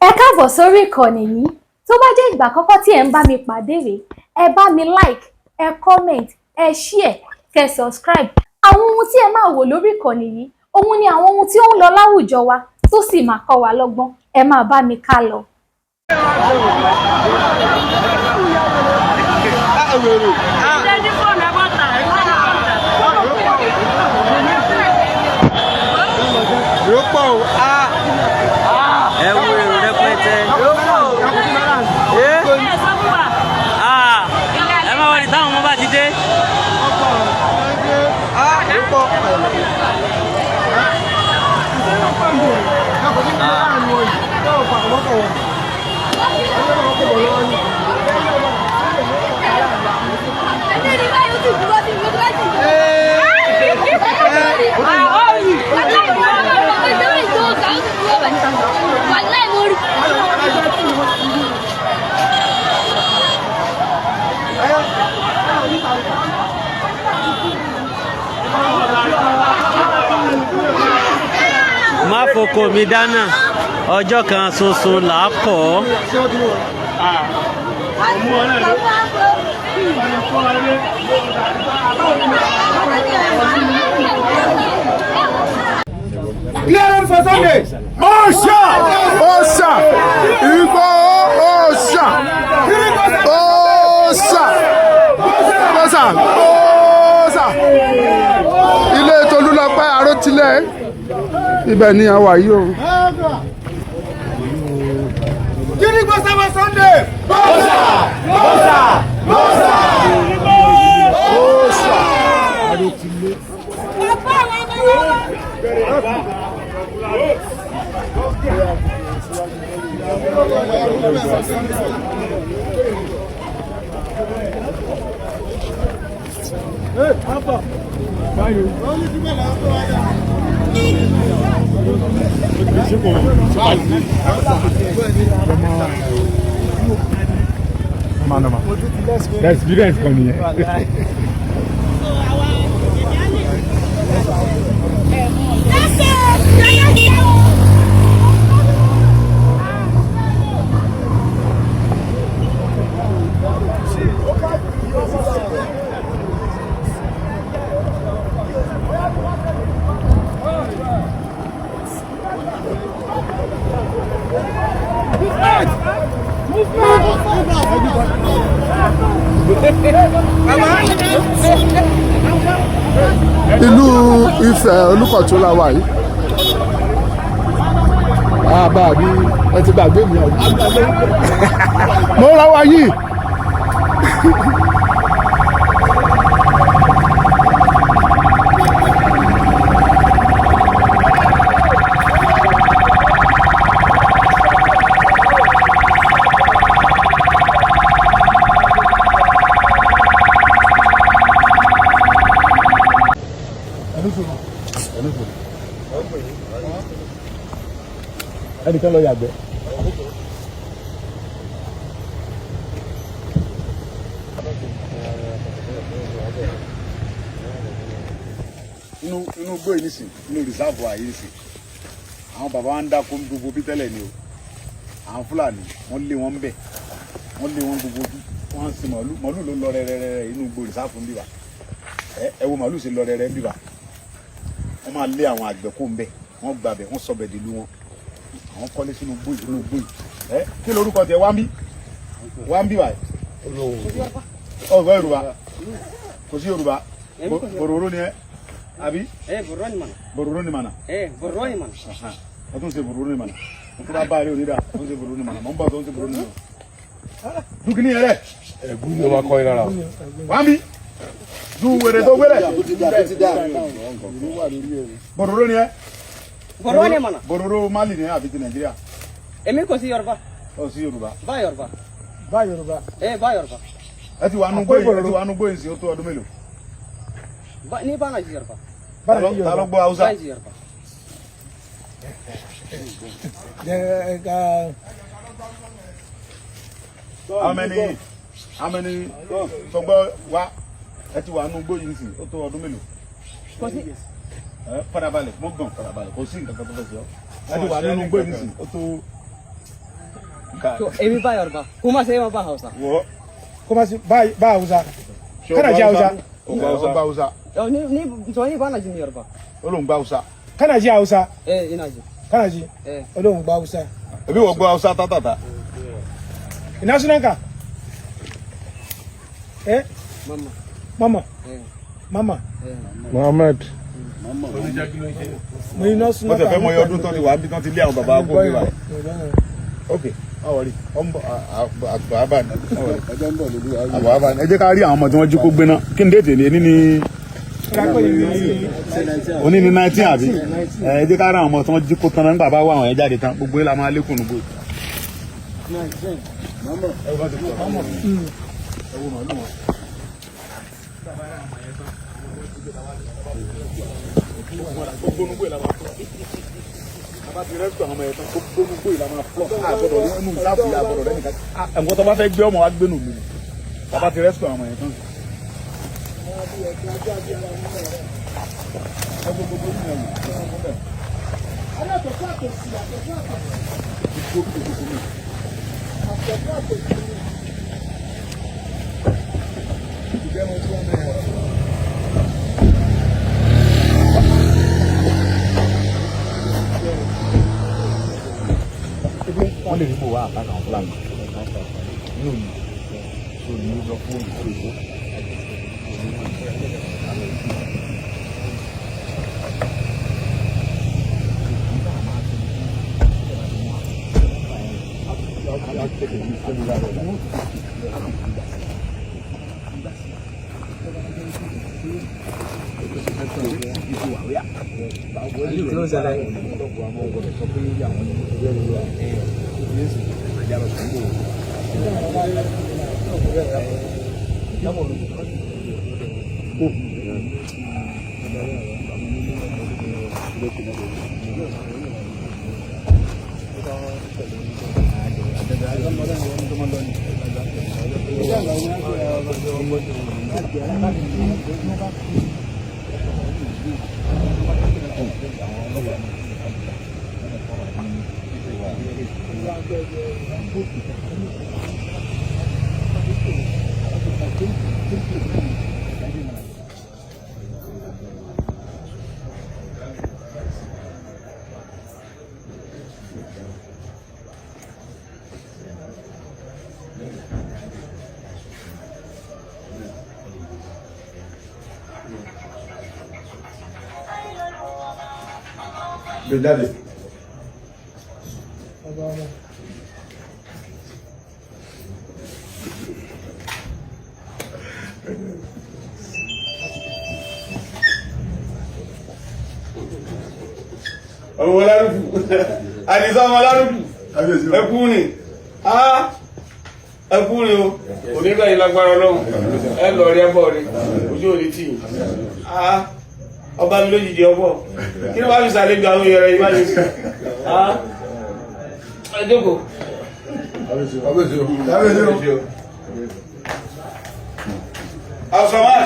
Ẹ káàbọ̀ sórí ìkànnì yìí. Tó bá jẹ́ ìgbà àkọ́kọ́ tí ẹ ń bá mi pàdé rèé, ẹ bá mi like, ẹ comment, ẹ share, kẹ́ subscribe. Àwọn ohun tí ẹ máa wò lórí ìkànnì yìí, ohun ni àwọn ohun tí ó ń lọ láwùjọ wa tó sì máa kọ́ wa lọ́gbọ́n. Ẹ máa bá mi ká lọ. Ẹ wo èrò rẹpẹtẹ. Ẹ máa wọlé táwọn ọmọ bá ti dé. Má foko mi dáná, ọjọ́ kan ṣoṣo là á kọ́. Clearance for Sunday. Osha! Osha! Igboho! Osha! Osha! Osha! Osha! Ilé Tolúlọpẹ́ Arótilẹ̀. Ibẹ̀ ni a wà yìí o. Kini Igboho for Sunday. Osha! Osha! Osha! Osha! Arótilẹ̀. Hey, Papa. Báyọ̀. Experience kan nìyẹn. Ìlú Ifẹ̀ Olúkọ̀tún la wà yìí. Bá a bí ẹ ti gbàgbé mi àwọn. Mo ra wa yìí. Ẹnìkan lọ yàgbẹ́. Inú gbó yìí nìsín, inú rìsáàfù àyè nìsín. Àwọn bàbá wa ń dáko gbogbo bí tẹ́lẹ̀ ni o. Àwọn Fúlàní wọ́n lé wọn bẹ̀. Wọ́n lé wọn gbogbo bí. Wọ́n ń sin màálù. Màálù ló lọ rẹ́rẹ́rẹ́ inú gbó rìsáàfù ń bíbà. Ẹ wo màálù ṣe lọ rẹ́rẹ́ ń bíbà. Wọ́n máa lé àwọn àgbẹ̀ kó ń bẹ̀. Wọ́n gbàbẹ̀, wọ́n sọ bẹ̀ dìlú wọn. Àwọn kọ́lé sínú gbó yìí. Kí lorúkọ tẹ wá ń bí báyìí. Ọgbọ́n Yorùbá kò sí Yorùbá bòròró ni ẹ àbí. Bòròró ni mànà. Ọ tún ṣe bòròró ni mànà. Mo kí bá bá a rí onídàá ó ń ṣe bòròró ni mànà. Mo ń bọ̀ tó ń ṣe bòròró ni mànà. Dúkìní yẹn rẹ̀. Ẹ̀gún ni wọ́n kọ́ yín lára. Wá ń bí. Du wèrè tó gbélé. Bòròró ni ẹ. Bororo ni mana. Bororo Mali ni àbí ti Nàìjíríà. Èmi kò sí Yorùbá. Ó sí Yorùbá. Bá Yorùbá. Bá Yorùbá. Bá Yorùbá. Ẹ ti wà nú gbóyìn sí ó tó ọdún mélòó? Ní bá náà sí Yorùbá. Ta ló gbọ́ Hausa? Bá sí Yorùbá. How many sọgbọ́ wa ẹ ti wà nú gbóyìn sí ó tó ọdún mélòó? Kò sí. Farabalẹ̀ mọ́ gbọ̀n farabalẹ̀ kò sí nǹkan kan tó fẹ́ sí ọ. Ẹ ti wà nínú gbóyìn sí ó tó to emi ba Yoruba kuma sai ma ba Hausa kuma ba Hausa kana ji Hausa Ba Hausa. ni ba na jin Yoruba Olóhùn gba Hausa. kana ji Hausa ina ji kana ji Ọlọ́run gba Hausa Ebi wọ́n gba Hausa tátàtà. ina sunanka mama Muhammad. mo ina Wọ́n sunanka tẹ̀ fẹ́ mọ iye ọdún tán ti wà bí tán ti lé àwọn bàbá agbó mi báyìí. Ok, báwo rí? Àgbà ẹ jẹ́ ká rí àwọn ọmọ tí wọ́n jí kó gbé náà. Kí ni déètì ní ní òní ní 19 àbí? Ẹ jẹ́ ká rí àwọn ọmọ tí wọ́n jí kó tán náà nígbà bá wà àwọn ẹ̀ jáde tán. Gbogbo yẹn la máa lékùn nùgbò. Ẹ̀gbọ́n tó bá fẹ́ gbé ọmọ wa gbé nù mí bàbá ti rẹ́sìkò àwọn ẹ̀ tán. Wọ́n lè rí bò wá àtàkà àwọn Fúlàní ní òní tó ní lọ fún ìkó. Gbé jáde. Ọmọ Lárúkù, àdìsá ọmọ Lárúkù, ẹkún ni, ẹkún ni o, onígbà yìí lágbára Ọlọ́run, ẹ lọ rí ẹbọ rí, ojú ò ní tì yìí. Ọba mi lójijì ọbọ, kí ló bá fi ṣàlejò àwọn èèyàn rẹ̀ yìí báyìí sí? Ẹ jókòó. Àwùsọ̀ máa.